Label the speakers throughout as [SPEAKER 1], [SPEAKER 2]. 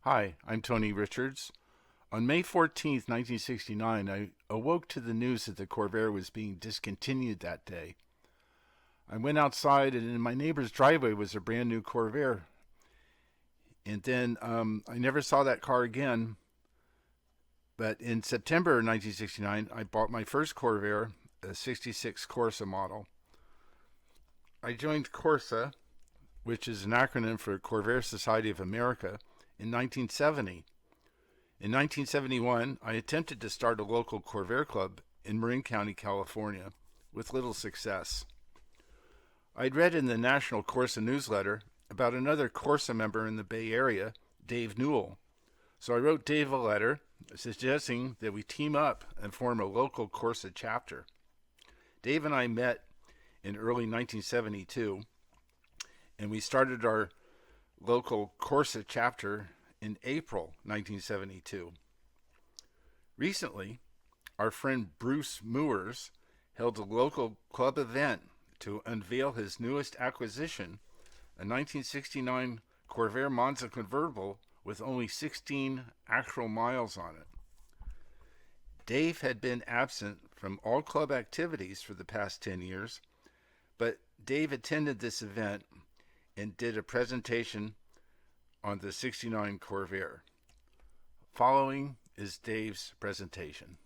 [SPEAKER 1] Hi, I'm Tony Richards. On May 14th, 1969, I awoke to the news that the Corvair was being discontinued that day. I went outside, and in my neighbor's driveway was a brand new Corvair. And then I never saw that car again. But in September 1969, I bought my first Corvair, a 66 Corsa model. I joined Corsa, which is an acronym for Corvair Society of America, in 1970. In 1971, I attempted to start a local Corvair club in Marin County, California, with little success. I'd read in the National Corsa newsletter about another Corsa member in the Bay Area, Dave Newell. So I wrote Dave a letter suggesting that we team up and form a local Corsa chapter. Dave and I met in early 1972, and we started our local Corsa chapter in April 1972. Recently, our friend Bruce Moores held a local club event to unveil his newest acquisition, a 1969 Corvair Monza convertible with only 16 actual miles on it. Dave had been absent from all club activities for the past 10 years, but Dave attended this event and did a presentation on the 69 Corvair. Following is Dave's presentation.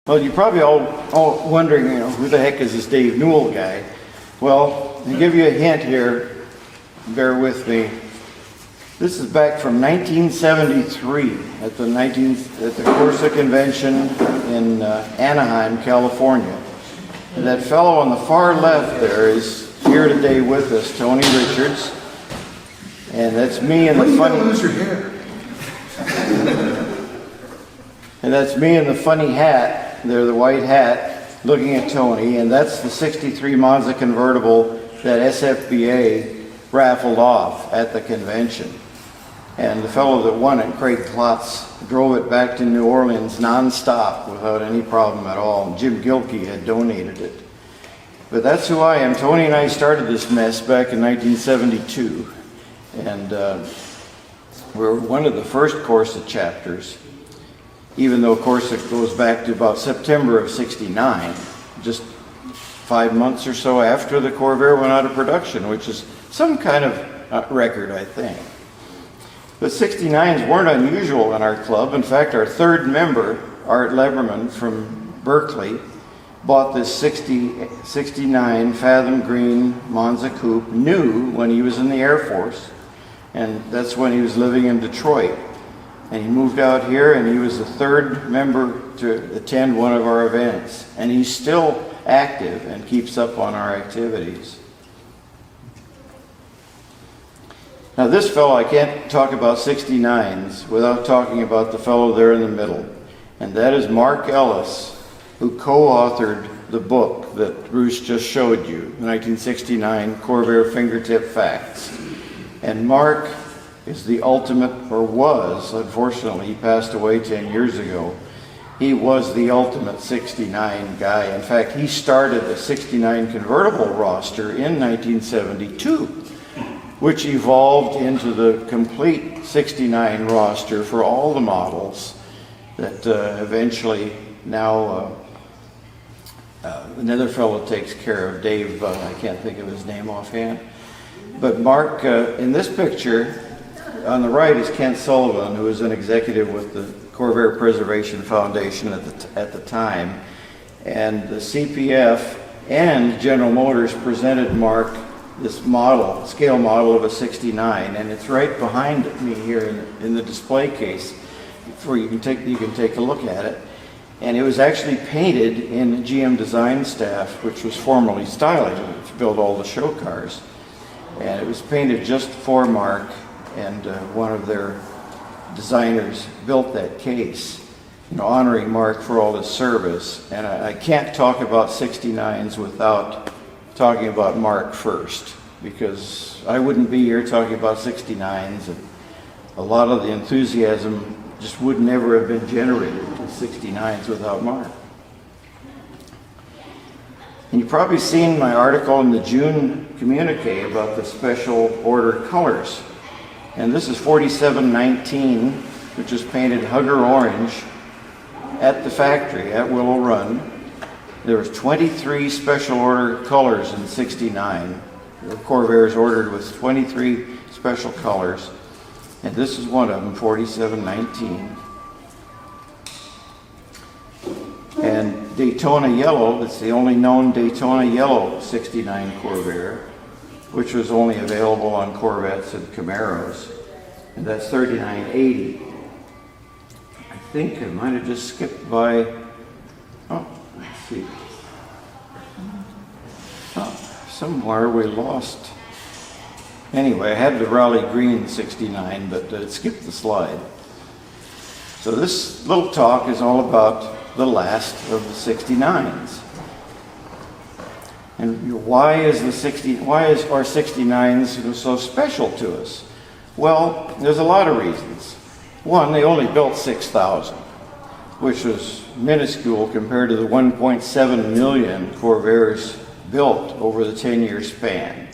[SPEAKER 2] Well, you're probably all wondering, who the heck is this Dave Newell guy? Well, to give you a hint here, bear with me. This is back from 1973 at the Corsa convention in Anaheim, California. And that fellow on the far left there is here today with us, Tony Richards, and that's me in the funny.
[SPEAKER 3] Lose your hair.
[SPEAKER 2] And that's me in the funny hat. There, the white hat, looking at Tony, and that's the '63 Monza convertible that SFBA raffled off at the convention. And the fellow that won it, Craig Klotz, drove it back to New Orleans nonstop without any problem at all. And Jim Gilkey had donated it. But that's who I am. Tony and I started this mess back in 1972. And we're one of the first Corsa chapters, even though Corsa goes back to about September of '69, just 5 months or so after the Corvair went out of production, which is some kind of record, I think. But 69s weren't unusual in our club. In fact, our third member, Art Leberman from Berkeley, bought this 69 Fathom Green Monza Coupe new when he was in the Air Force. And that's when he was living in Detroit. And he moved out here, and he was the third member to attend one of our events. And he's still active and keeps up on our activities. Now this fellow, I can't talk about 69s without talking about the fellow there in the middle. And that is Mark Ellis, who co-authored the book that Bruce just showed you, the 1969 Corvair Fingertip Facts. And Mark is the ultimate, or was, unfortunately, he passed away 10 years ago. He was the ultimate 69 guy. In fact, he started the 69 convertible roster in 1972, which evolved into the complete 69 roster for all the models that eventually now another fellow takes care of, Dave, I can't think of his name offhand. But Mark, in this picture, on the right is Kent Sullivan, who was an executive with the Corvair Preservation Foundation at the time. And the CPF and General Motors presented Mark this model, scale model of a 69, and it's right behind me here in the display case, where you can take a look at it. And it was actually painted in GM design staff, which was formerly Styling, which built all the show cars. And it was painted just for Mark, and one of their designers built that case, honoring Mark for all his service. And I can't talk about 69s without talking about Mark first, because I wouldn't be here talking about 69s, and a lot of the enthusiasm just would never have been generated in 69s without Mark. And you've probably seen my article in the June communique about the special order colors. And this is 4719, which is painted Hugger orange at the factory at Willow Run. There was 23 special order colors in 69. The Corvairs ordered with 23 special colors. And this is one of them, 4719. And Daytona Yellow, it's the only known Daytona Yellow 69 Corvair, which was only available on Corvettes and Camaros. And that's 3980. I think I might have just skipped by, oh, let's see. Oh, somewhere we lost. Anyway, I had the Raleigh Green 69, but it skipped the slide. So this little talk is all about the last of the 69s. And why is our 69s so special to us? Well, there's a lot of reasons. One, they only built 6,000, which was minuscule compared to the 1.7 million Corvairs built over the 10-year span.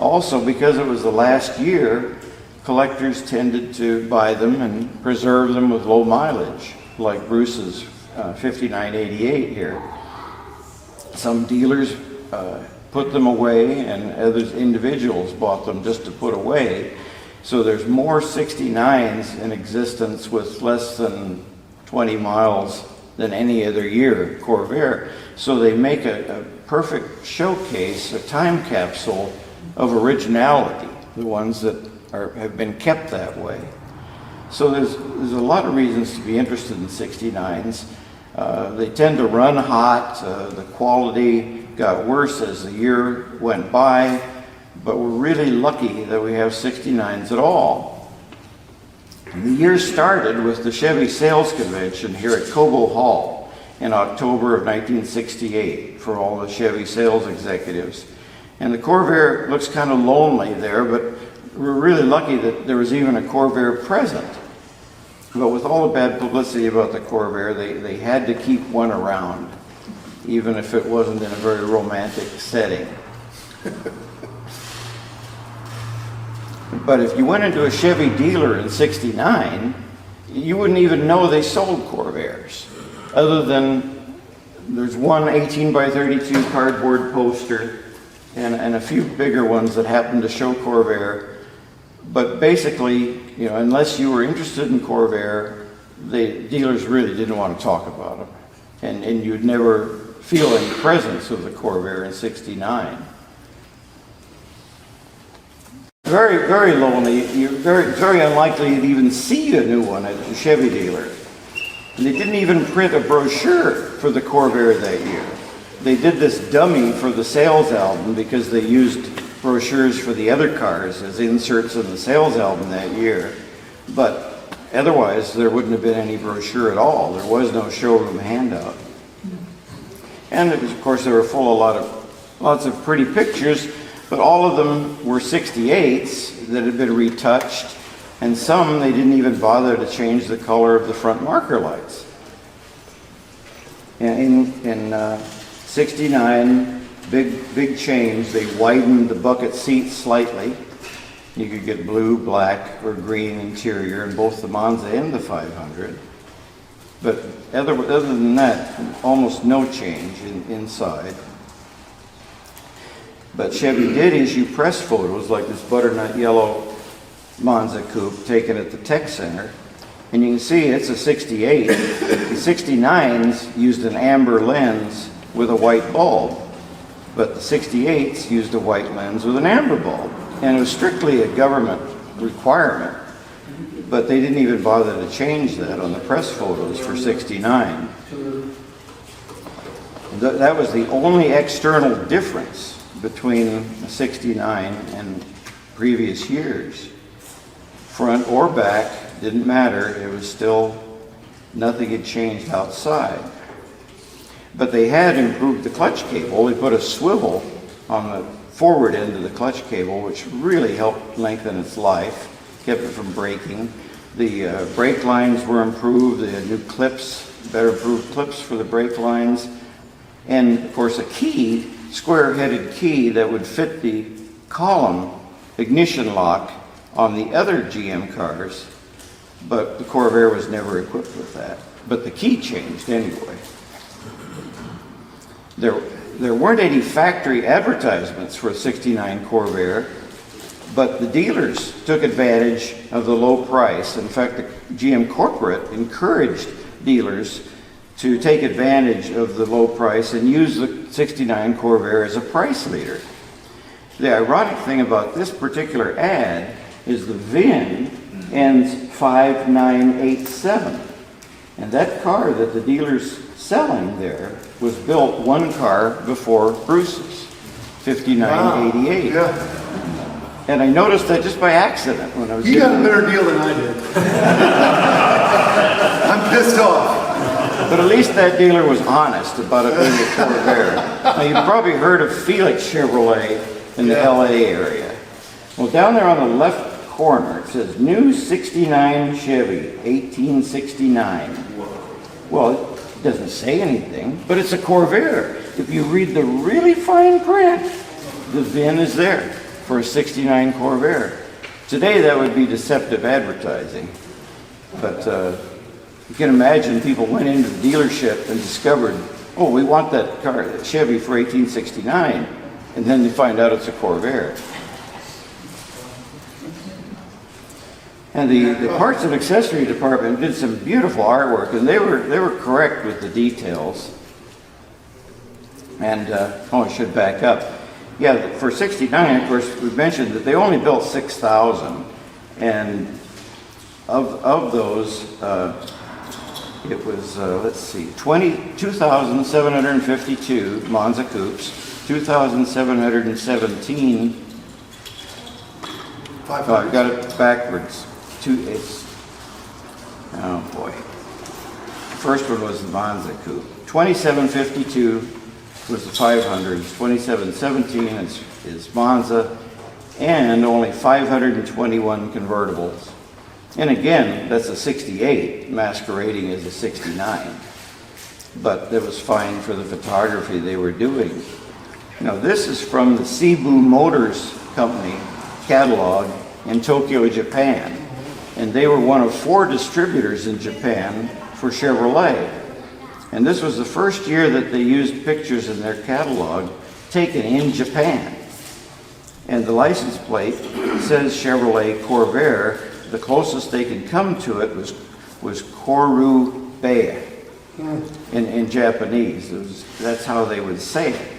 [SPEAKER 2] Also, because it was the last year, collectors tended to buy them and preserve them with low mileage, like Bruce's 5988 here. Some dealers put them away, and others individuals bought them just to put away. So there's more 69s in existence with less than 20 miles than any other year Corvair. So they make a perfect showcase, a time capsule of originality, the ones that have been kept that way. So there's a lot of reasons to be interested in 69s. They tend to run hot. The quality got worse as the year went by, but we're really lucky that we have 69s at all. And the year started with the Chevy Sales Convention here at Cobo Hall in October of 1968 for all the Chevy sales executives. And the Corvair looks kind of lonely there, but we're really lucky that there was even a Corvair present. But with all the bad publicity about the Corvair, they had to keep one around, even if it wasn't in a very romantic setting. But if you went into a Chevy dealer in 69, you wouldn't even know they sold Corvairs, other than there's one 18 by 32 cardboard poster and a few bigger ones that happen to show Corvair. But basically, unless you were interested in Corvair, the dealers really didn't want to talk about them. And you'd never feel any presence of the Corvair in 69. Very, very lonely. You're very unlikely to even see a new one at a Chevy dealer. And they didn't even print a brochure for the Corvair that year. They did this dummy for the sales album because they used brochures for the other cars as inserts in the sales album that year. But otherwise, there wouldn't have been any brochure at all. There was no showroom handout. And it was, of course, they were full of lots of pretty pictures, but all of them were 68s that had been retouched, and some they didn't even bother to change the color of the front marker lights. In 69, big change. They widened the bucket seats slightly. You could get blue, black, or green interior in both the Monza and the 500. But other than that, almost no change inside. But Chevy did issue press photos like this butternut yellow Monza coupe taken at the Tech Center. And you can see it's a 68. The 69s used an amber lens with a white bulb, but the 68s used a white lens with an amber bulb. And it was strictly a government requirement, but they didn't even bother to change that on the press photos for 69. That was the only external difference between 69 and previous years. Front or back, didn't matter. It was still, nothing had changed outside. But they had improved the clutch cable. They put a swivel on the forward end of the clutch cable, which really helped lengthen its life, kept it from breaking. The brake lines were improved. They had new clips, better improved clips for the brake lines. And of course a key, square-headed key that would fit the column ignition lock on the other GM cars, but the Corvair was never equipped with that. But the key changed anyway. There weren't any factory advertisements for a 69 Corvair, but the dealers took advantage of the low price. In fact, the GM corporate encouraged dealers to take advantage of the low price and use the 69 Corvair as a price leader. The ironic thing about this particular ad is the VIN ends 5987. And that car that the dealer's selling there was built one car before Bruce's, 5988.
[SPEAKER 3] Wow. Yeah.
[SPEAKER 2] And I noticed that just by accident when I was
[SPEAKER 3] You got a better deal than I did. I'm pissed off.
[SPEAKER 2] But at least that dealer was honest about it being a Corvair. Now, you've probably heard of Felix Chevrolet in the LA area. Well, down there on the left corner, it says new 69 Chevy, 1869. Well, it doesn't say anything, but it's a Corvair. If you read the really fine print, the VIN is there for a 69 Corvair. Today, that would be deceptive advertising. But you can imagine people went into the dealership and discovered, oh, we want that car, that Chevy for 1869, and then they find out it's a Corvair. And the parts and accessory department did some beautiful artwork, and they were correct with the details. And I should back up. Yeah, for 69, of course, we mentioned that they only built 6,000, and of those, it was, let's see, 2,752 Monza Coupes, 2,717. Oh, I got it backwards. Oh boy. First one was the Monza Coupe. 2,752 was the 500s, 2,717 is Monza, and only 521 convertibles. And again, that's a 68 masquerading as a 69. But that was fine for the photography they were doing. Now this is from the Cebu Motors Company catalog in Tokyo, Japan. And they were one of 4 distributors in Japan for Chevrolet. And this was the first year that they used pictures in their catalog taken in Japan. And the license plate says Chevrolet Corvair. The closest they could come to it was Corvair in Japanese. That's how they would say it.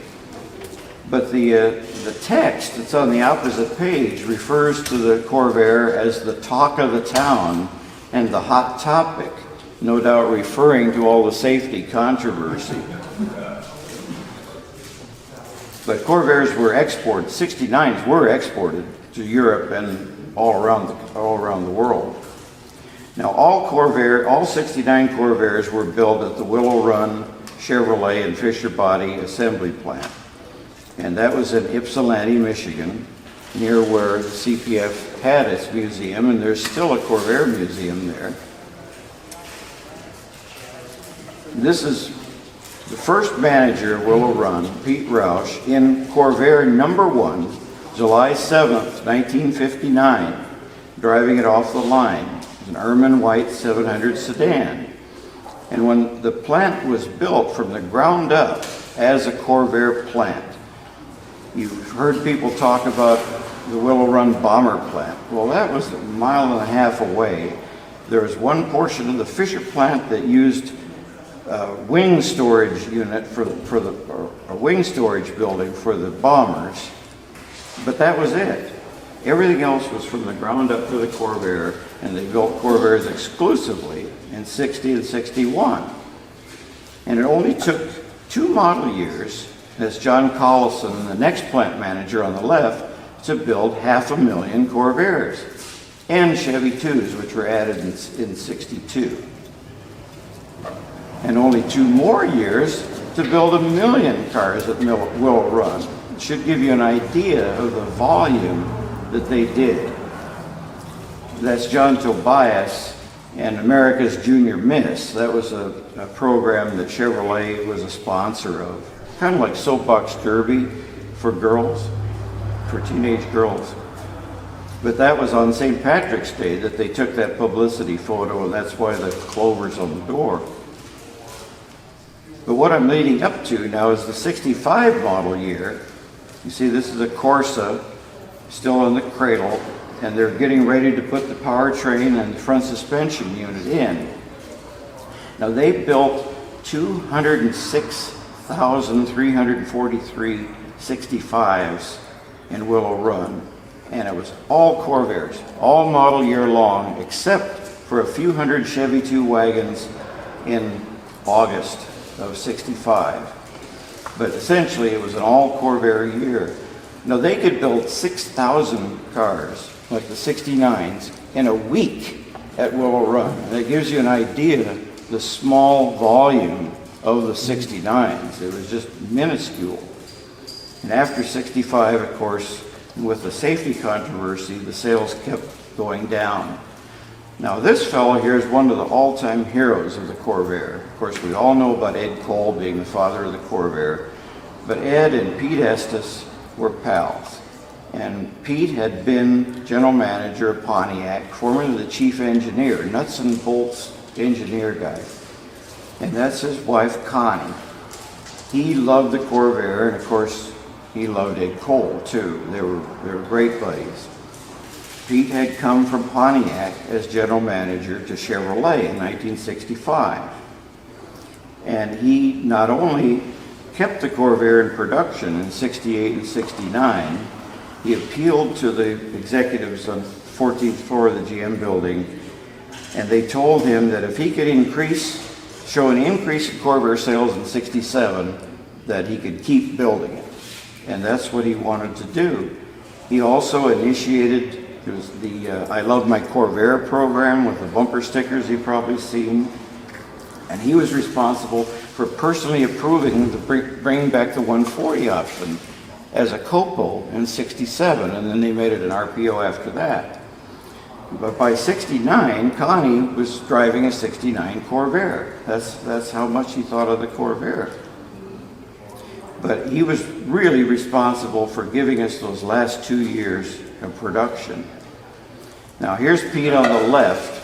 [SPEAKER 2] But the text that's on the opposite page refers to the Corvair as the talk of the town and the hot topic, no doubt referring to all the safety controversy. But Corvairs were exported, 69s were exported to Europe and all around the world. Now all 69 Corvairs were built at the Willow Run Chevrolet and Fisher Body assembly plant. And that was in Ypsilanti, Michigan, near where the CPF had its museum, and there's still a Corvair museum there. This is the first manager of Willow Run, Pete Roush, in Corvair number 1, July 7th, 1959, driving it off the line. It was an ermine white 700 sedan. And when the plant was built from the ground up as a Corvair plant, you've heard people talk about the Willow Run bomber plant. Well, that was a mile and a half away. There was one portion of the Fisher plant that used a wing storage unit a wing storage building for the bombers, but that was it. Everything else was from the ground up for the Corvair, and they built Corvairs exclusively in 60 and 61. And it only took 2 model years, as John Collison, the next plant manager on the left, to build 500,000 Corvairs and Chevy 2s, which were added in 62. And only 2 more years to build 1 million cars at Willow Run. It should give you an idea of the volume that they did. That's John Tobias and America's Junior Miss. That was a program that Chevrolet was a sponsor of, kind of like soapbox derby for girls, for teenage girls. But that was on St. Patrick's Day that they took that publicity photo, and that's why the clover's on the door. But what I'm leading up to now is the 65 model year. You see, this is a Corsa, still in the cradle, and they're getting ready to put the powertrain and the front suspension unit in. Now, they built 206,343 65s in Willow Run, and it was all Corvairs, all model year long, except for a few hundred Chevy 2 wagons in August of 65. But essentially, it was an all Corvair year. Now, they could build 6,000 cars, like the 69s, in a week at Willow Run. And it gives you an idea the small volume of the 69s. It was just minuscule. And after 65, of course, with the safety controversy, the sales kept going down. Now, this fellow here is one of the all-time heroes of the Corvair. Of course, we all know about Ed Cole being the father of the Corvair, but Ed and Pete Estes were pals. And Pete had been general manager of Pontiac, formerly the chief engineer, nuts and bolts engineer guy. And that's his wife, Connie. He loved the Corvair, and of course, he loved Ed Cole too. They were great buddies. Pete had come from Pontiac as general manager to Chevrolet in 1965. And he not only kept the Corvair in production in 68 and 69, he appealed to the executives on the 14th floor of the GM building, and they told him that if he could show an increase in Corvair sales in 67, that he could keep building it. And that's what he wanted to do. He also initiated the I Love My Corvair program with the bumper stickers you've probably seen. And he was responsible for personally approving bringing back the 140 option as a COPO in 67, and then they made it an RPO after that. But by 69, Connie was driving a 69 Corvair. That's how much he thought of the Corvair. But he was really responsible for giving us those last 2 years of production. Now here's Pete on the left,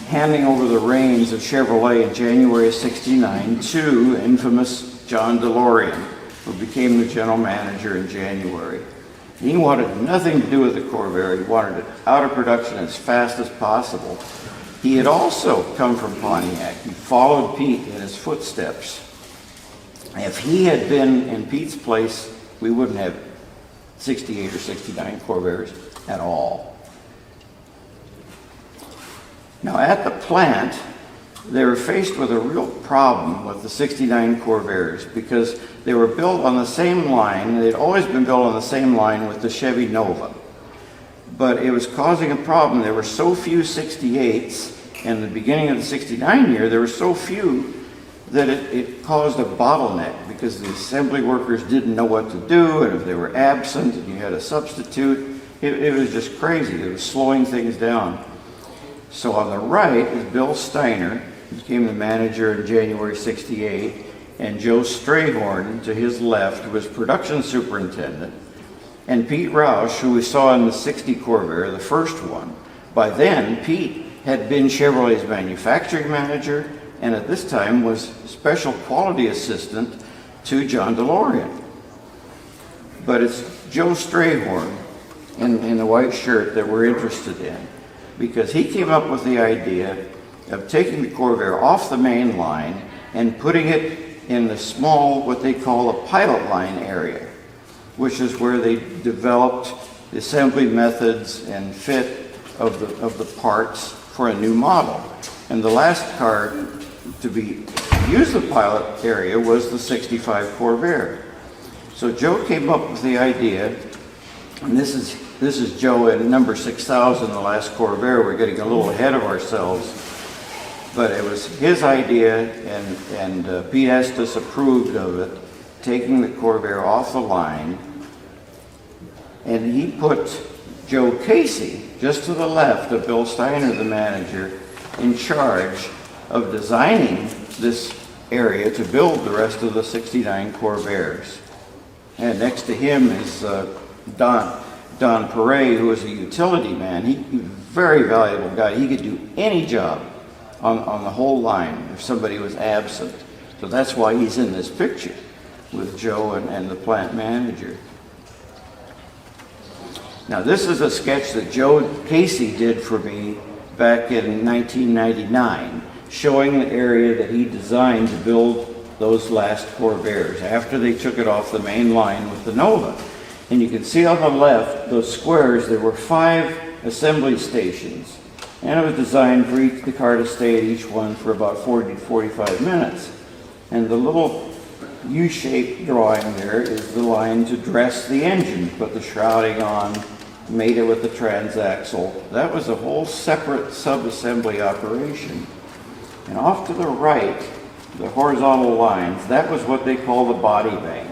[SPEAKER 2] handing over the reins of Chevrolet in January of 69 to infamous John DeLorean, who became the general manager in January. He wanted nothing to do with the Corvair. He wanted it out of production as fast as possible. He had also come from Pontiac. He followed Pete in his footsteps. If he had been in Pete's place, we wouldn't have 68 or 69 Corvairs at all. Now at the plant, they were faced with a real problem with the 69 Corvairs because they were built on the same line. They'd always been built on the same line with the Chevy Nova. But it was causing a problem. There were so few 68s in the beginning of the 69 year, there were so few that it caused a bottleneck because the assembly workers didn't know what to do, and if they were absent and you had a substitute, it was just crazy. It was slowing things down. So on the right is Bill Steiner, who became the manager in January 68, and Joe Strayhorn to his left, who was production superintendent, and Pete Roush, who we saw in the 60 Corvair, the first one. By then, Pete had been Chevrolet's manufacturing manager, and at this time was special quality assistant to John DeLorean. But it's Joe Strayhorn in the white shirt that we're interested in, because he came up with the idea of taking the Corvair off the main line and putting it in the small, what they call a pilot line area, which is where they developed the assembly methods and fit of the parts for a new model. And the last car to use the pilot area was the 65 Corvair. So Joe came up with the idea, and this is Joe in number 6,000, the last Corvair. We're getting a little ahead of ourselves. But it was his idea, and Pete Estes approved of it, taking the Corvair off the line. And he put Joe Casey just to the left of Bill Steiner, the manager, in charge of designing this area to build the rest of the 69 Corvairs. And next to him is Don Perret, who was a utility man. He was a very valuable guy. He could do any job on the whole line if somebody was absent. So that's why he's in this picture with Joe and the plant manager. Now this is a sketch that Joe Casey did for me back in 1999, showing the area that he designed to build those last Corvairs after they took it off the main line with the Nova. And you can see on the left, those squares, there were 5 assembly stations. And it was designed for the car to stay at each one for about 40 to 45 minutes. And the little U-shaped drawing there is the line to dress the engine, put the shrouding on, made it with the transaxle. That was a whole separate sub-assembly operation. And off to the right, the horizontal lines, that was what they call the body bank.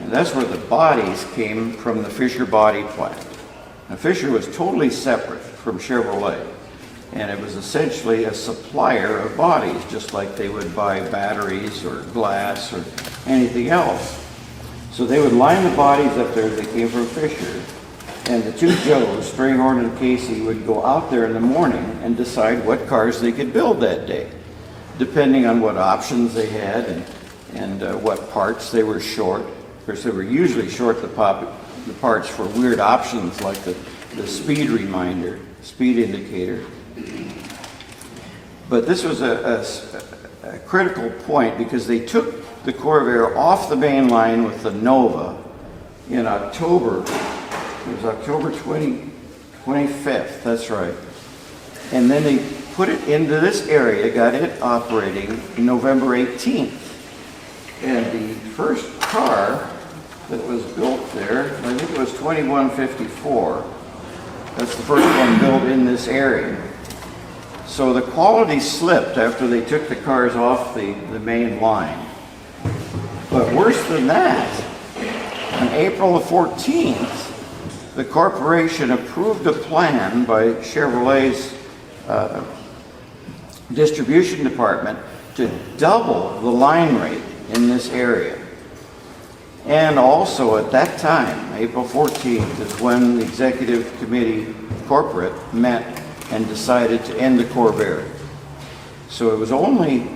[SPEAKER 2] And that's where the bodies came from the Fisher body plant. Now Fisher was totally separate from Chevrolet. And it was essentially a supplier of bodies, just like they would buy batteries or glass or anything else. So they would line the bodies up there that came from Fisher. And the two Joes, Strayhorn and Casey, would go out there in the morning and decide what cars they could build that day, depending on what options they had and what parts they were short. Of course, they were usually short the parts for weird options like the speed reminder, speed indicator. But this was a critical point because they took the Corvair off the main line with the Nova in October. It was October 25th, that's right. And then they put it into this area, got it operating November 18th. And the first car that was built there, I think it was 2154. That's the first one built in this area. So the quality slipped after they took the cars off the main line. But worse than that, on April the 14th, the corporation approved a plan by Chevrolet's distribution department to double the line rate in this area. And also at that time, April 14th, is when the executive committee corporate met and decided to end the Corvair. So it was only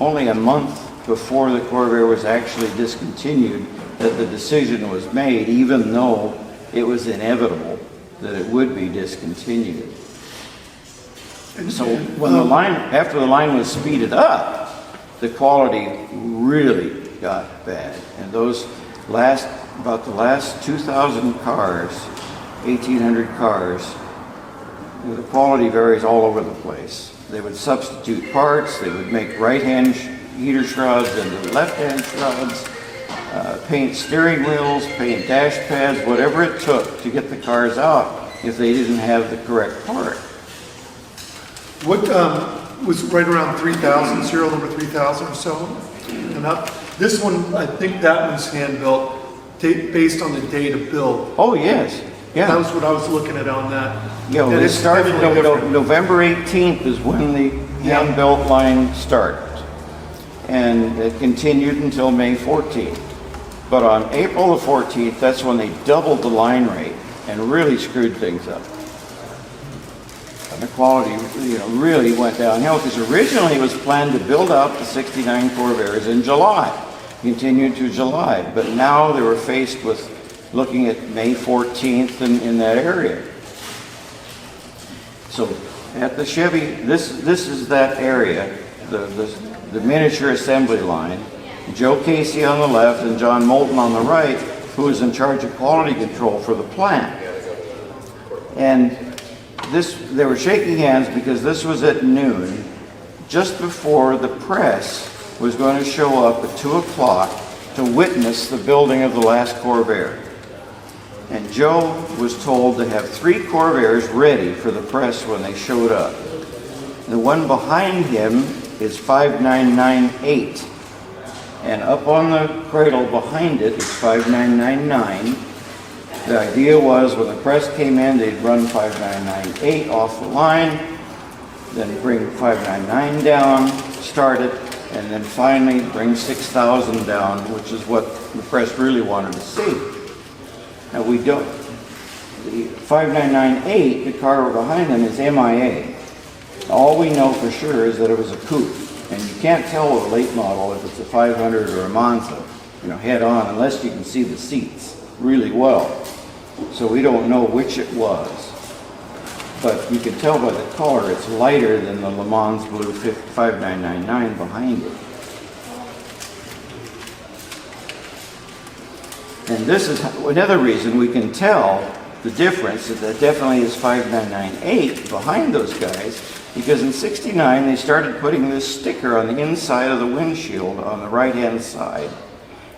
[SPEAKER 2] a month before the Corvair was actually discontinued that the decision was made, even though it was inevitable that it would be discontinued. So when after the line was speeded up, the quality really got bad. And those about the last 2,000 cars, 1,800 cars, the quality varies all over the place. They would substitute parts, they would make right-hand heater shrouds into left-hand shrouds, paint steering wheels, paint dash pads, whatever it took to get the cars out if they didn't have the correct part.
[SPEAKER 3] What was right around 3,000, serial number 3,000 or so? And this one, I think that one's hand-built based on the date of build.
[SPEAKER 2] Oh, yes. Yeah.
[SPEAKER 3] That was what I was looking at on that.
[SPEAKER 2] Yeah, well, it started November 18th is when the hand-built line started. And it continued until May 14th. But on April the 14th, that's when they doubled the line rate and really screwed things up. And the quality, really went downhill because originally it was planned to build out the 69 Corvairs in July, continued to July. But now they were faced with looking at May 14th in that area. So at the Chevy, this is that area, the miniature assembly line. Joe Casey on the left and John Moulton on the right, who was in charge of quality control for the plant. And they were shaking hands because this was at noon, just before the press was going to show up at 2 o'clock to witness the building of the last Corvair. And Joe was told to have 3 Corvairs ready for the press when they showed up. The one behind him is 5998. And up on the cradle behind it is 5999. The idea was when the press came in, they'd run 5998 off the line. then bring 599 down, start it, and then finally bring 6,000 down, which is what the press really wanted to see. Now we don't. The 5998, the car behind them, is MIA. All we know for sure is that it was a coupe, and you can't tell with a late model if it's a 500 or a Monza, head on, unless you can see the seats really well. So we don't know which it was, but you can tell by the color it's lighter than the Le Mans Blue 5999 behind it. And this is another reason we can tell the difference, that definitely is 5998 behind those guys, because in '69 they started putting this sticker on the inside of the windshield on the right-hand side.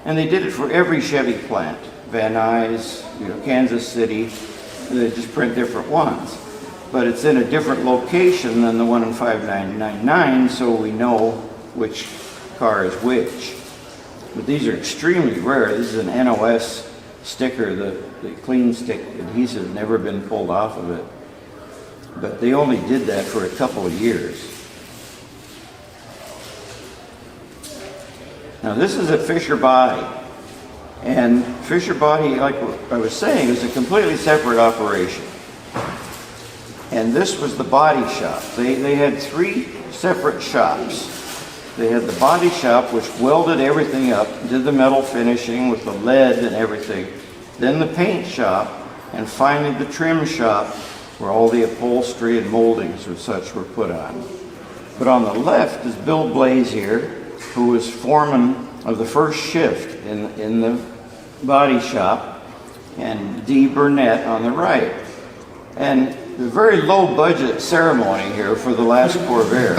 [SPEAKER 2] And they did it for every Chevy plant, Van Nuys, Kansas City. They just print different ones. But it's in a different location than the one in 5999, so we know which car is which. But these are extremely rare. This is an NOS sticker. The clean stick adhesive has never been pulled off of it. But they only did that for a couple of years. Now this is a Fisher body. And Fisher body, like I was saying, is a completely separate operation. And this was the body shop. They had three separate shops. They had the body shop, which welded everything up, did the metal finishing with the lead and everything. Then the paint shop, and finally the trim shop, where all the upholstery and moldings or such were put on. But on the left is Bill Blazier, who was foreman of the first shift in the body shop, and Dee Burnett on the right. And a very low budget ceremony here for the last Corvair.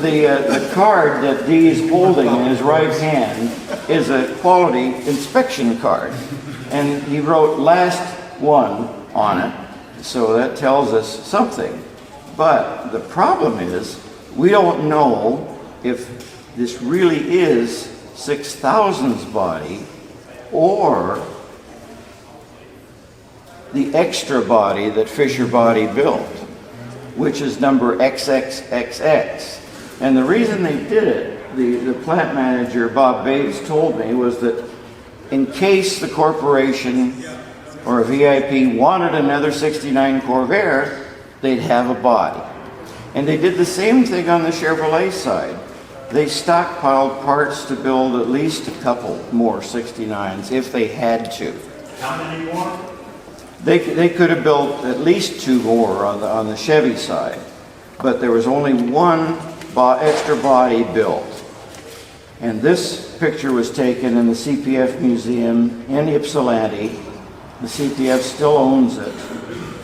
[SPEAKER 2] The card that Dee is holding in his right hand is a quality inspection card. And he wrote last one on it, so that tells us something. But the problem is, we don't know if this really is 6000's body or the extra body that Fisher Body built, which is number XXXX. And the reason they did it, the plant manager, Bob Bates, told me, was that in case the corporation or a VIP wanted another 69 Corvair, they'd have a body. And they did the same thing on the Chevrolet side. They stockpiled parts to build at least a couple more 69s if they had to.
[SPEAKER 4] How many more?
[SPEAKER 2] They could have built at least two more on the Chevy side, but there was only one extra body built. And this picture was taken in the CPF Museum in Ypsilanti. The CPF still owns it,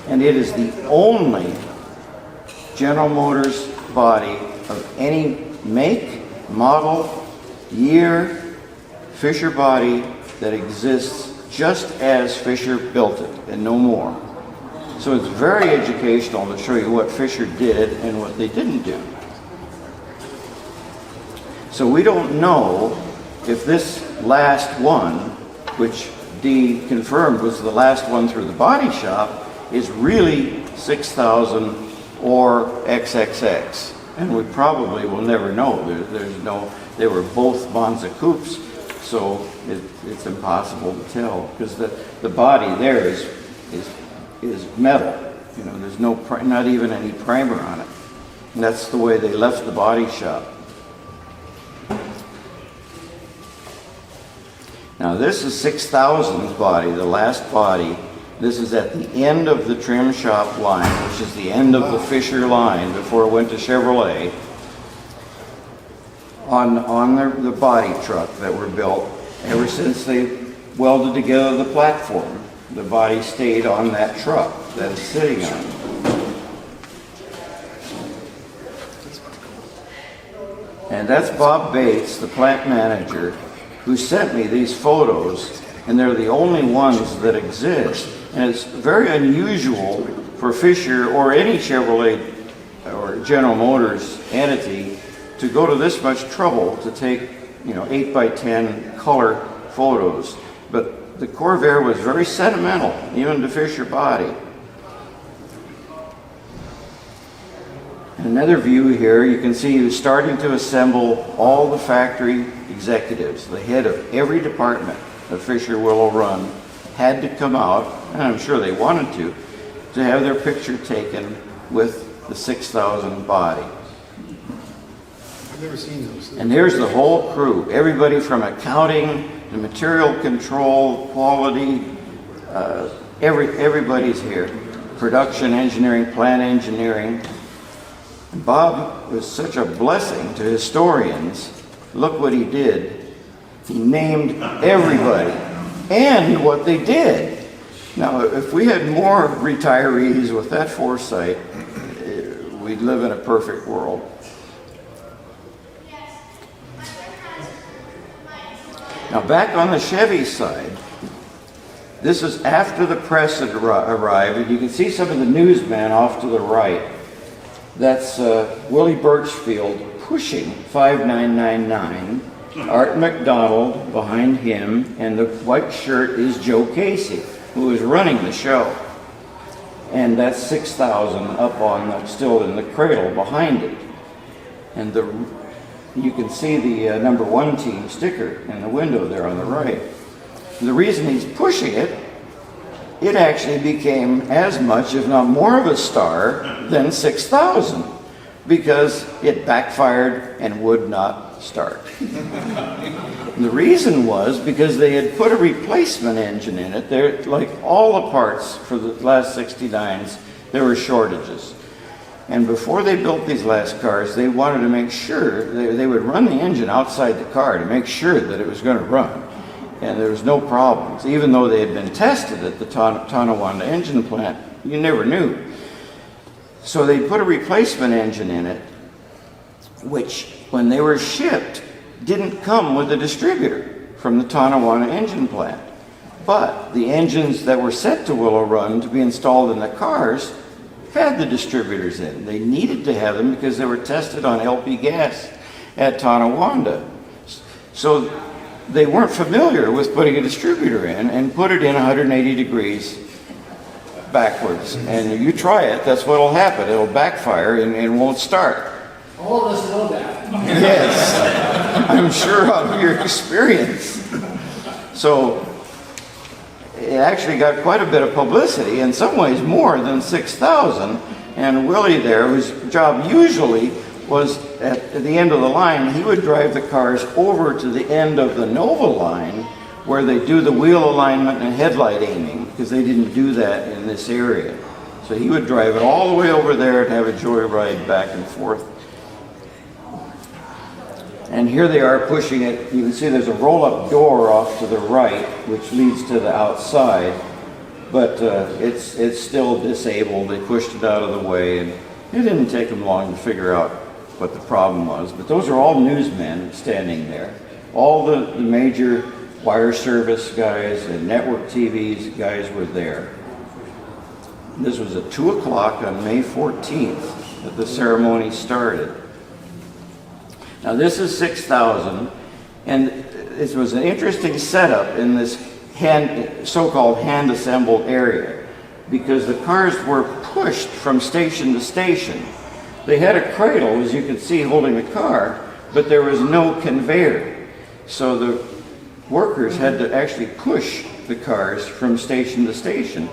[SPEAKER 2] and it is the only General Motors body of any make, model, year, Fisher body that exists just as Fisher built it, and no more. So it's very educational to show you what Fisher did and what they didn't do. So we don't know if this last one, which Dee confirmed was the last one through the body shop, is really 6000 or XXX. And we probably will never know. There's no, they were both Monza coupes, so it's impossible to tell, because the body there is metal. There's no, not even any primer on it. And that's the way they left the body shop. Now this is 6000's body, the last body. This is at the end of the trim shop line, which is the end of the Fisher line before it went to Chevrolet, on the body truck that were built. Ever since they welded together the platform, the body stayed on that truck that it's sitting on. And that's Bob Bates, the plant manager, who sent me these photos, and they're the only ones that exist. And it's very unusual for Fisher or any Chevrolet or General Motors entity to go to this much trouble to take 8 by 10 color photos. But the Corvair was very sentimental, even to Fisher body. Another view here, you can see he was starting to assemble all the factory executives. The head of every department of Fisher Willow Run had to come out, and I'm sure they wanted to have their picture taken with the 6,000 body.
[SPEAKER 3] I've never seen those.
[SPEAKER 2] And here's the whole crew, everybody from accounting to material control, quality, everybody's here. Production engineering, plant engineering. And Bob was such a blessing to historians. Look what he did. He named everybody and what they did. Now, if we had more retirees with that foresight, we'd live in a perfect world. Now, back on the Chevy side, this is after the press had arrived, and you can see some of the newsmen off to the right. That's Willie Birchfield pushing 5999, Art McDonald behind him, and the white shirt is Joe Casey, who is running the show. And that's 6,000 up on, still in the cradle behind it. And you can see the number 1 team sticker in the window there on the right. And the reason he's pushing it, it actually became as much, if not more of a star than 6,000, because it backfired and would not start. And the reason was because they had put a replacement engine in it. There, like all the parts for the last 69s, there were shortages. And before they built these last cars, they wanted to make sure they would run the engine outside the car to make sure that it was going to run. And there was no problems. Even though they had been tested at the Tonawanda engine plant, you never knew. So they put a replacement engine in it, which, when they were shipped, didn't come with a distributor from the Tonawanda engine plant. But the engines that were set to Willow Run to be installed in the cars had the distributors in. They needed to have them because they were tested on LP gas at Tonawanda. So they weren't familiar with putting a distributor in, and put it in 180 degrees backwards. And you try it, that's what'll happen. It'll backfire and won't start.
[SPEAKER 4] All of us know that.
[SPEAKER 2] Yes, I'm sure of your experience. So it actually got quite a bit of publicity, in some ways more than 6,000. And Willie there, whose job usually was at the end of the line, he would drive the cars over to the end of the Nova line where they do the wheel alignment and headlight aiming, because they didn't do that in this area. So he would drive it all the way over there and have a joyride back and forth. And here they are pushing it. You can see there's a roll-up door off to the right, which leads to the outside, but it's still disabled. They pushed it out of the way, and it didn't take them long to figure out what the problem was. But those are all newsmen standing there. All the major wire service guys and network TVs guys were there. This was at 2 o'clock on May 14th that the ceremony started. Now this is 6,000, and it was an interesting setup in this so-called hand-assembled area, because the cars were pushed from station to station. They had a cradle, as you can see, holding the car, but there was no conveyor. So the workers had to actually push the cars from station to station.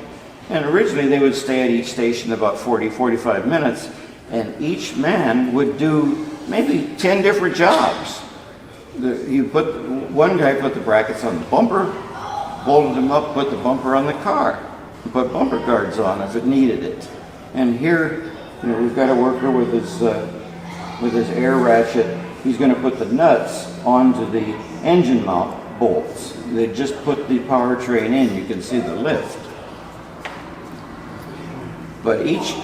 [SPEAKER 2] And originally they would stay at each station about 40-45 minutes, and each man would do maybe 10 different jobs. One guy put the brackets on the bumper, bolted them up, put the bumper on the car, and put bumper guards on if it needed it. And here, we've got a worker with his air ratchet. He's going to put the nuts onto the engine mount bolts. They just put the powertrain in. You can see the lift. But each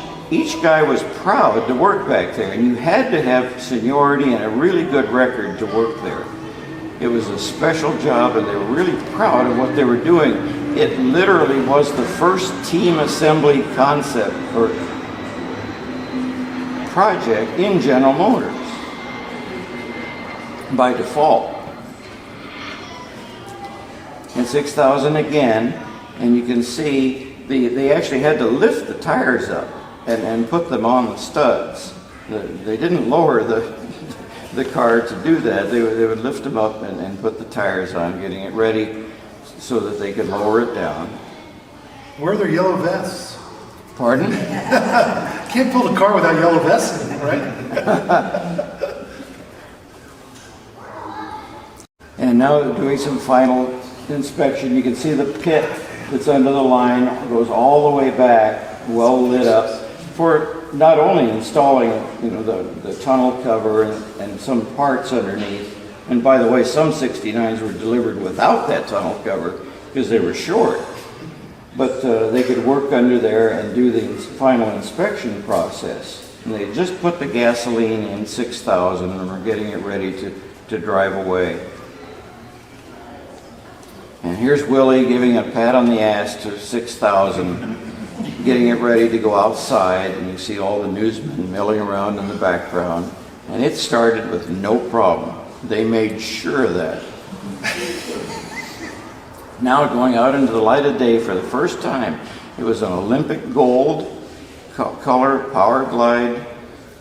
[SPEAKER 2] guy was proud to work back there, and you had to have seniority and a really good record to work there. It was a special job, and they were really proud of what they were doing. It literally was the first team assembly concept or project in General Motors by default. And 6,000 again, and you can see they actually had to lift the tires up and put them on the studs. They didn't lower the car to do that. They would lift them up and put the tires on, getting it ready so that they could lower it down.
[SPEAKER 3] Where are their yellow vests?
[SPEAKER 2] Pardon?
[SPEAKER 3] Can't build a car without yellow vests in it, right?
[SPEAKER 2] And now doing some final inspection, you can see the pit that's under the line goes all the way back, well lit up, for not only installing, you know, the tunnel cover and some parts underneath. And by the way, some 69s were delivered without that tunnel cover because they were short. But they could work under there and do the final inspection process. And they just put the gasoline in 6,000 and were getting it ready to drive away. And here's Willie giving a pat on the ass to 6,000, getting it ready to go outside, and you see all the newsmen milling around in the background. And it started with no problem. They made sure of that. Now going out into the light of day for the first time, it was an Olympic gold color Power Glide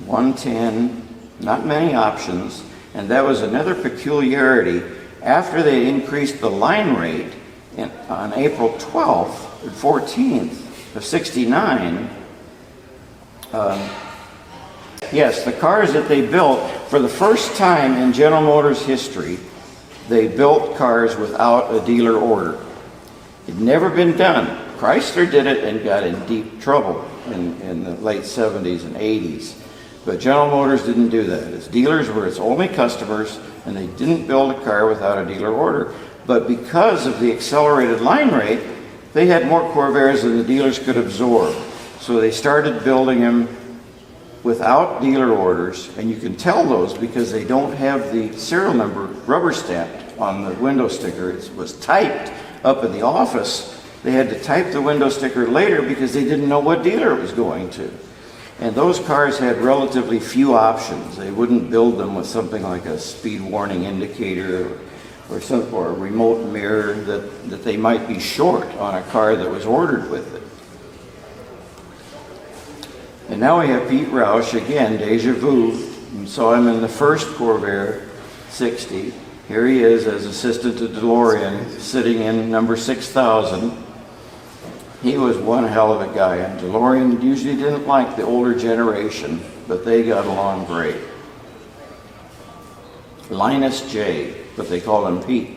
[SPEAKER 2] 110, not many options, and that was another peculiarity. After they increased the line rate on April 12th and 14th of 69, yes, the cars that they built, for the first time in General Motors history, they built cars without a dealer order. It had never been done. Chrysler did it and got in deep trouble in the late 70s and 80s. But General Motors didn't do that. Its dealers were its only customers, and they didn't build a car without a dealer order. But because of the accelerated line rate, they had more Corvairs than the dealers could absorb. So they started building them without dealer orders, and you can tell those because they don't have the serial number rubber stamped on the window sticker. It was typed up in the office. They had to type the window sticker later because they didn't know what dealer it was going to. And those cars had relatively few options. They wouldn't build them with something like a speed warning indicator or a remote mirror that they might be short on a car that was ordered with it. And now we have Pete Roush, again, deja vu. You saw him in the first Corvair 60. Here he is as assistant to DeLorean, sitting in number 6,000. He was one hell of a guy, and DeLorean usually didn't like the older generation, but they got along great. Linus J., but they called him Pete.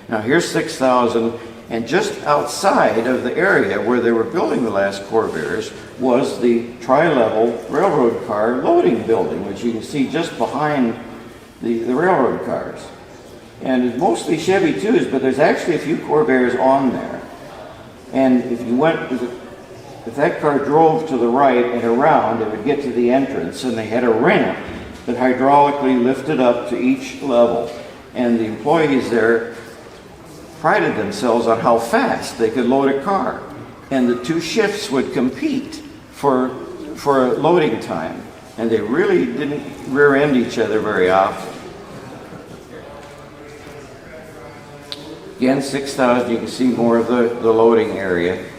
[SPEAKER 2] Now here's 6,000, and just outside of the area where they were building the last Corvairs was the tri-level railroad car loading building, which you can see just behind the railroad cars. And it's mostly Chevy 2s, but there's actually a few Corvairs on there. And if that car drove to the right and around, it would get to the entrance, and they had a ramp that hydraulically lifted up to each level. And the employees there prided themselves on how fast they could load a car. And the two shifts would compete for loading time. And they really didn't rear end each other very often. Again, 6,000, you can see more of the loading area.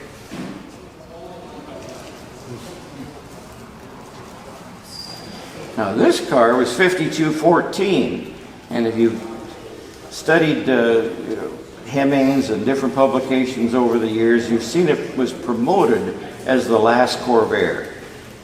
[SPEAKER 2] Now this car was 5214, and if you studied Hemmings and different publications over the years, you've seen it was promoted as the last Corvair,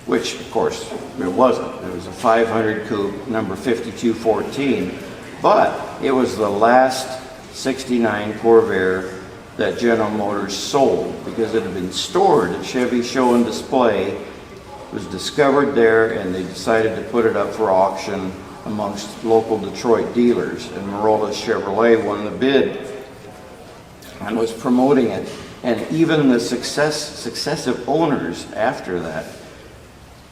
[SPEAKER 2] which of course it wasn't. It was a 500 coupe, number 5214, but it was the last 69 Corvair that General Motors sold because it had been stored at Chevy Show and Display. It was discovered there, and they decided to put it up for auction amongst local Detroit dealers, and Marola Chevrolet won the bid and was promoting it. And even the successive owners after that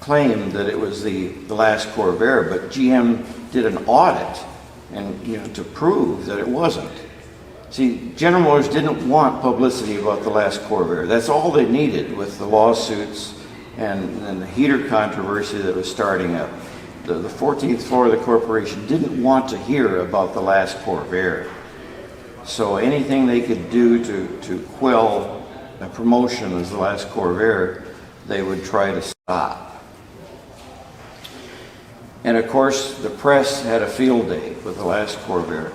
[SPEAKER 2] claimed that it was the last Corvair, but GM did an audit and to prove that it wasn't. See, General Motors didn't want publicity about the last Corvair. That's all they needed with the lawsuits and the heater controversy that was starting up. The 14th floor of the corporation didn't want to hear about the last Corvair. So anything they could do to quell a promotion as the last Corvair, they would try to stop. And of course, the press had a field day with the last Corvair.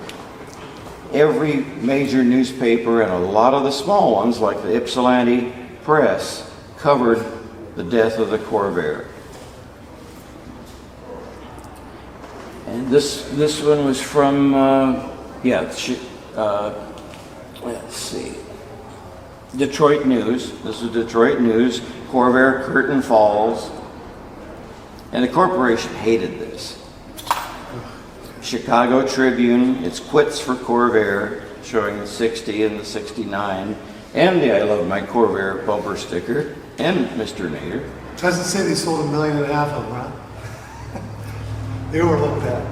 [SPEAKER 2] Every major newspaper and a lot of the small ones, like the Ypsilanti Press, covered the death of the Corvair. And this one was from, let's see, Detroit News. This is Detroit News. Corvair curtain falls. And the corporation hated this. Chicago Tribune, it's quits for Corvair, showing the 60 and the 69, and the I Love My Corvair bumper sticker, and Mr. Nader.
[SPEAKER 3] Doesn't say they sold 1.5 million of them, huh? They were looked at.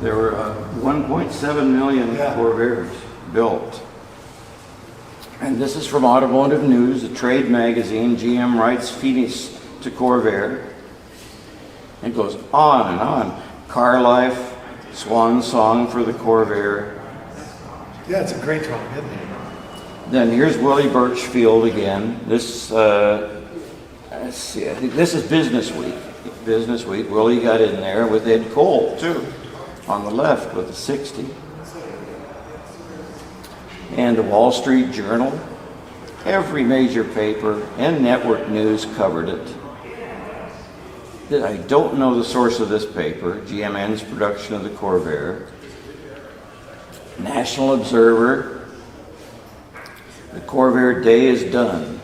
[SPEAKER 2] There were 1.7 million Corvairs built. And this is from Automotive News, a trade magazine. GM writes Phoenix to Corvair. It goes on and on. Car life, swan song for the Corvair.
[SPEAKER 3] Yeah, it's a great truck, isn't it?
[SPEAKER 2] Then here's Willie Birchfield again. This, let's see, I think this is Business Week. Business Week. Willie got in there with Ed Cole, too, on the left with the 60. And the Wall Street Journal. Every major paper and network news covered it. I don't know the source of this paper, GMN's production of the Corvair. National Observer, the Corvair day is done.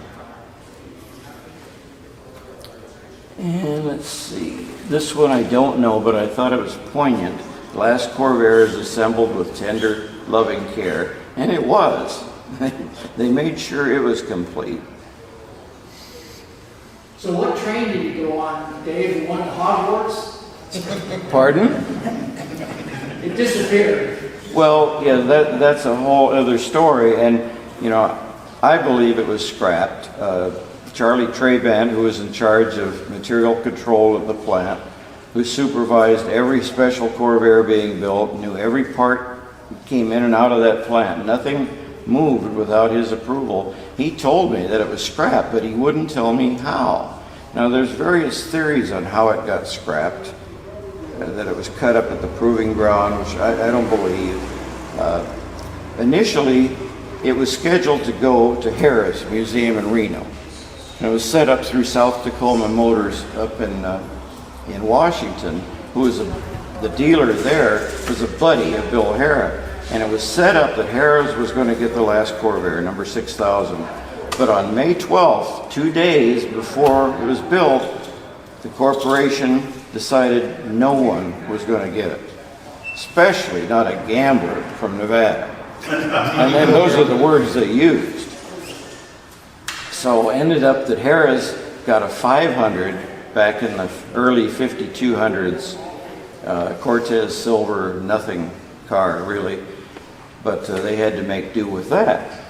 [SPEAKER 2] And let's see, this one I don't know, but I thought it was poignant. The last Corvair is assembled with tender, loving care, and it was. They made sure it was complete.
[SPEAKER 4] So what train did you go on, Dave? You went to Hogwarts?
[SPEAKER 2] Pardon?
[SPEAKER 4] It disappeared.
[SPEAKER 2] Well, yeah, that's a whole other story, and you know, I believe it was scrapped. Charlie Trabant, who was in charge of material control at the plant, who supervised every special Corvair being built, knew every part that came in and out of that plant. Nothing moved without his approval. He told me that it was scrapped, but he wouldn't tell me how. Now, there's various theories on how it got scrapped. That it was cut up at the proving ground, which I don't believe. Initially, it was scheduled to go to Harris Museum in Reno. And it was set up through South Tacoma Motors up in Washington, who was the dealer there was a buddy of Bill Harris. And it was set up that Harris was going to get the last Corvair, number 6,000. But on May 12th, 2 days before it was built, the corporation decided no one was going to get it, especially not a gambler from Nevada. And then those are the words they used. So ended up that Harris got a 500 back in the early 5200s, Cortez silver, nothing car really, but they had to make do with that.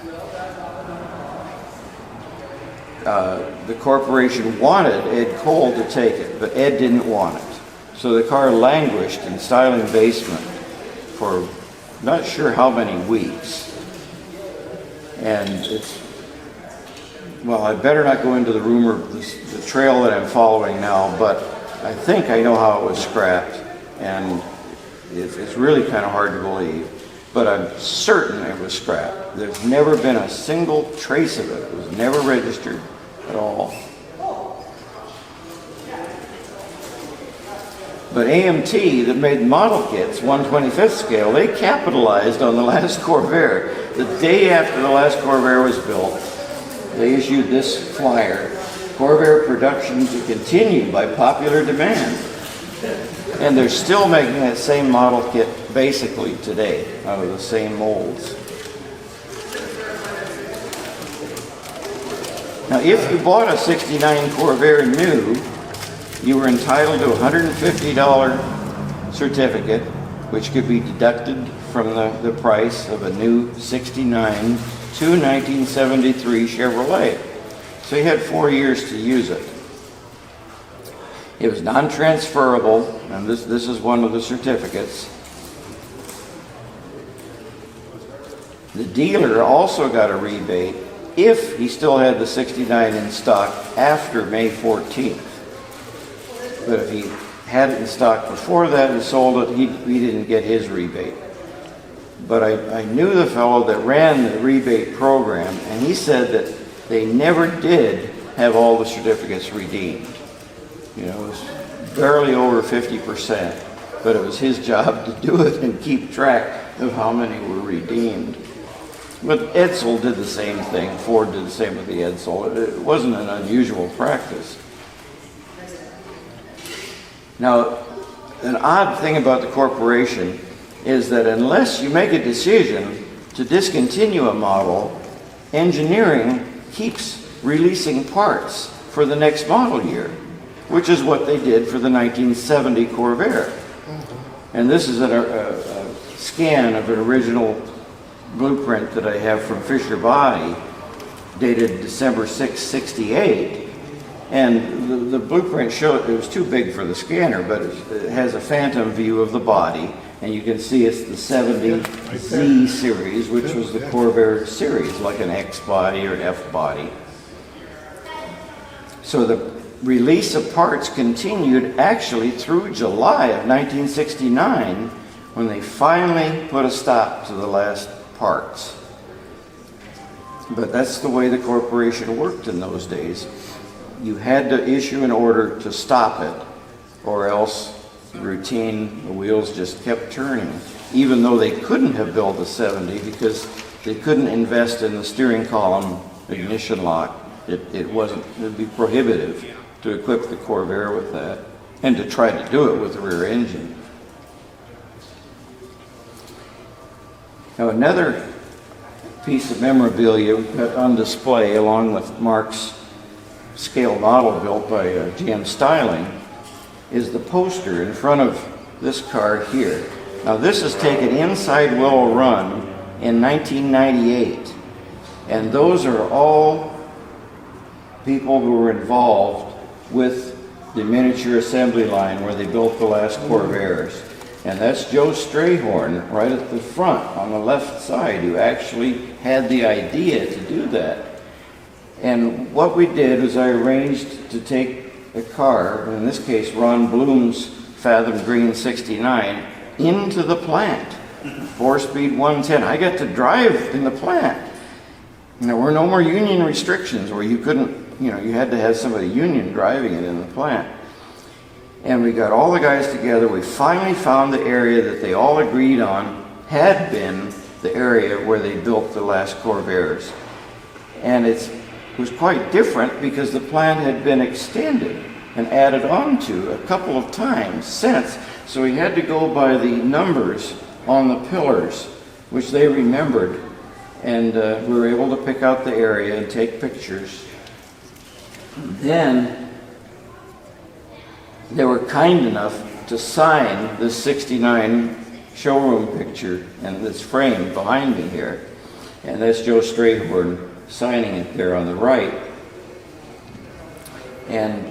[SPEAKER 2] The corporation wanted Ed Cole to take it, but Ed didn't want it. So the car languished in styling basement for not sure how many weeks. And it's, well, I better not go into the rumor, the trail that I'm following now, but I think I know how it was scrapped, and it's really kind of hard to believe. But I'm certain it was scrapped. There's never been a single trace of it. It was never registered at all. But AMT, that made model kits, 1/25th scale, they capitalized on the last Corvair. The day after the last Corvair was built, they issued this flyer: Corvair production to continue by popular demand. And they're still making that same model kit basically today, out of the same molds. Now, if you bought a 69 Corvair new, you were entitled to a $150 certificate, which could be deducted from the price of a new 69 to 1973 Chevrolet. So you had 4 years to use it. It was non-transferable, and this is one of the certificates. The dealer also got a rebate if he still had the 69 in stock after May 14th. But if he had it in stock before that and sold it, he didn't get his rebate. But I knew the fellow that ran the rebate program, and he said that they never did have all the certificates redeemed. You know, it was barely over 50%, but it was his job to do it and keep track of how many were redeemed. But Edsel did the same thing. Ford did the same with the Edsel. It wasn't an unusual practice. Now, an odd thing about the corporation is that unless you make a decision to discontinue a model, engineering keeps releasing parts for the next model year, which is what they did for the 1970 Corvair. And this is a scan of an original blueprint that I have from Fisher Body, dated December 6, 68. And the blueprint showed, it was too big for the scanner, but it has a phantom view of the body. And you can see it's the 70Z series, which was the Corvair series, like an X body or an F body. So the release of parts continued actually through July of 1969, when they finally put a stop to the last parts. But that's the way the corporation worked in those days. You had to issue an order to stop it, or else routine, the wheels just kept turning, even though they couldn't have built a 70 because they couldn't invest in the steering column ignition lock. It'd be prohibitive to equip the Corvair with that, and to try to do it with the rear engine. Now, another piece of memorabilia on display, along with Mark's scale model built by GM Styling, is the poster in front of this car here. Now, this is taken inside Willow Run in 1998, and those are all people who were involved with the miniature assembly line where they built the last Corvairs. And that's Joe Strayhorn right at the front on the left side, who actually had the idea to do that. And what we did was I arranged to take a car, in this case Ron Bloom's Fathom Green 69, into the plant, 4-speed 110. I got to drive in the plant. And there were no more union restrictions where you couldn't, you had to have somebody union driving it in the plant. And we got all the guys together. We finally found the area that they all agreed on had been the area where they built the last Corvairs. And it was quite different because the plant had been extended and added on to a couple of times since. So we had to go by the numbers on the pillars, which they remembered. And we were able to pick out the area and take pictures. Then they were kind enough to sign this 69 showroom picture and this frame behind me here. And that's Joe Strayhorn signing it there on the right. And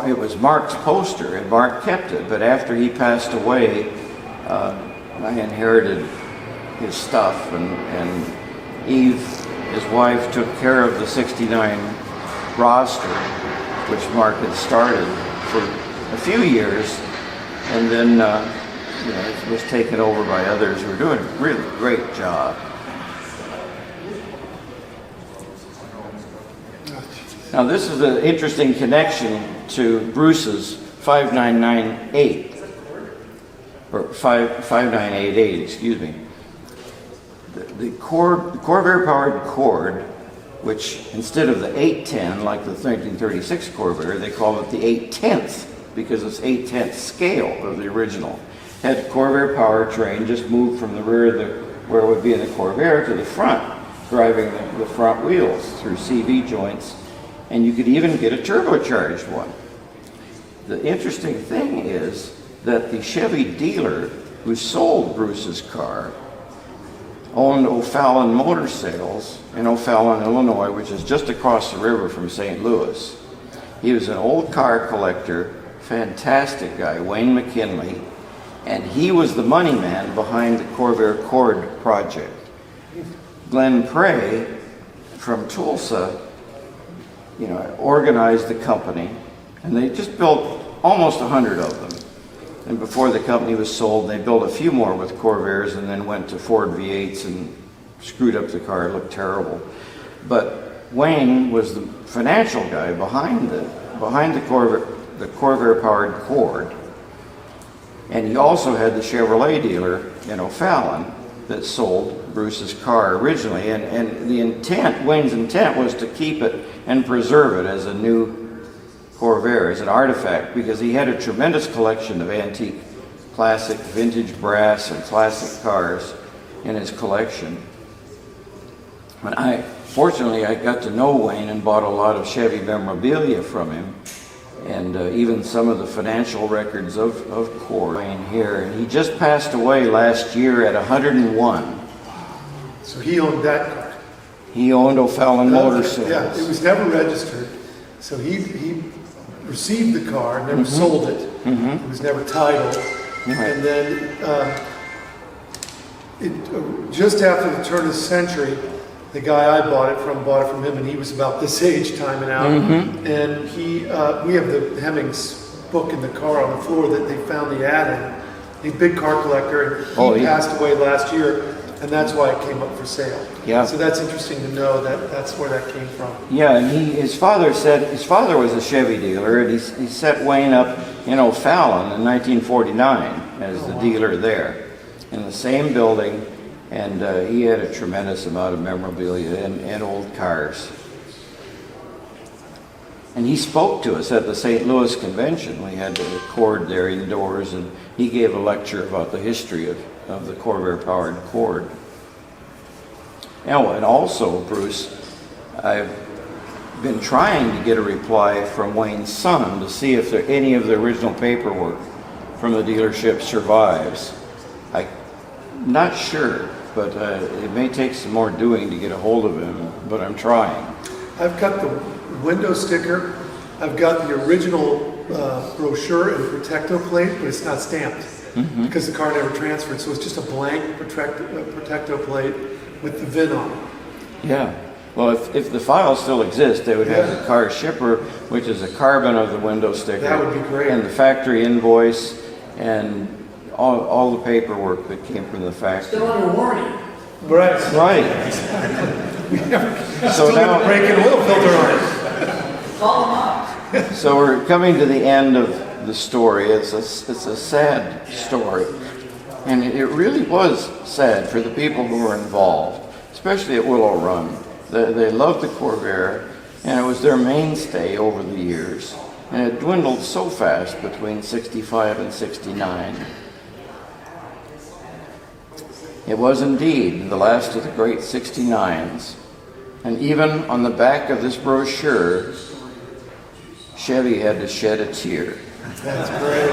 [SPEAKER 2] it was Mark's poster, and Mark kept it. But after he passed away, I inherited his stuff, and Eve, his wife, took care of the 69 roster, which Mark had started for a few years, and then it was taken over by others who were doing a really great job. Now, this is an interesting connection to Bruce's 5998, or 5988, excuse me. The Corvair-powered Cord, which instead of the 810, like the 1936 Corvair, they call it the 8/10th, because it's 8/10th scale of the original. Had Corvair powertrain, just moved from the rear of where it would be in the Corvair to the front, driving the front wheels through CV joints, and you could even get a turbocharged one. The interesting thing is that the Chevy dealer who sold Bruce's car owned O'Fallon Motor Sales in O'Fallon, Illinois, which is just across the river from St. Louis. He was an old car collector, fantastic guy, Wayne McKinley, and he was the money man behind the Corvair Cord project. Glenn Prey from Tulsa, organized the company, and they just built almost 100 of them. And before the company was sold, they built a few more with Corvairs and then went to Ford V8s and screwed up the car. It looked terrible. But Wayne was the financial guy behind the Corvair powered Cord. And he also had the Chevrolet dealer in O'Fallon that sold Bruce's car originally. And the intent, Wayne's intent, was to keep it and preserve it as a new Corvair, as an artifact, because he had a tremendous collection of antique, classic, vintage brass and classic cars in his collection. And fortunately, I got to know Wayne and bought a lot of Chevy memorabilia from him, and even some of the financial records of Cord. Wayne here, and he just passed away last year at 101.
[SPEAKER 3] So he owned that car.
[SPEAKER 2] He owned O'Fallon Motor Sales.
[SPEAKER 3] Yeah, it was never registered. So he received the car, never sold it. It was never titled. And then just after the turn of the century, the guy I bought it from him, and he was about this age, timing out. And we have the Hemmings book in the car on the floor that they found the ad in. He's a big car collector, and he passed away last year, and that's why it came up for sale.
[SPEAKER 2] Yeah.
[SPEAKER 3] So that's interesting to know that that's where that came from.
[SPEAKER 2] Yeah, and his father was a Chevy dealer, and he set Wayne up in O'Fallon in 1949 as the dealer there, in the same building, and he had a tremendous amount of memorabilia and old cars. And he spoke to us at the St. Louis convention. We had the Cord there indoors, and he gave a lecture about the history of the Corvair powered Cord. And also, Bruce, I've been trying to get a reply from Wayne's son to see if any of the original paperwork from the dealership survives. I'm not sure, but it may take some more doing to get a hold of him, but I'm trying.
[SPEAKER 3] I've got the window sticker, I've got the original brochure and protecto plate, but it's not stamped because the car never transferred, so it's just a blank protecto plate with the VIN on it.
[SPEAKER 2] Yeah. Well, if the file still exists, they would have the car shipper, which is a carbon of the window sticker.
[SPEAKER 3] That would be great.
[SPEAKER 2] And the factory invoice and all the paperwork that came from the factory.
[SPEAKER 4] Still under warranty.
[SPEAKER 3] Right.
[SPEAKER 2] Right.
[SPEAKER 3] So now breaking oil filter on it.
[SPEAKER 4] Call them up.
[SPEAKER 2] So we're coming to the end of the story. It's a sad story. And it really was sad for the people who were involved, especially at Willow Run. They loved the Corvair, and it was their mainstay over the years. And it dwindled so fast between 65 and 69. It was indeed the last of the great 69s. And even on the back of this brochure, Chevy had to shed a tear.
[SPEAKER 3] That's great.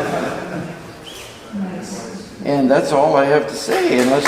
[SPEAKER 2] And that's all I have to say, unless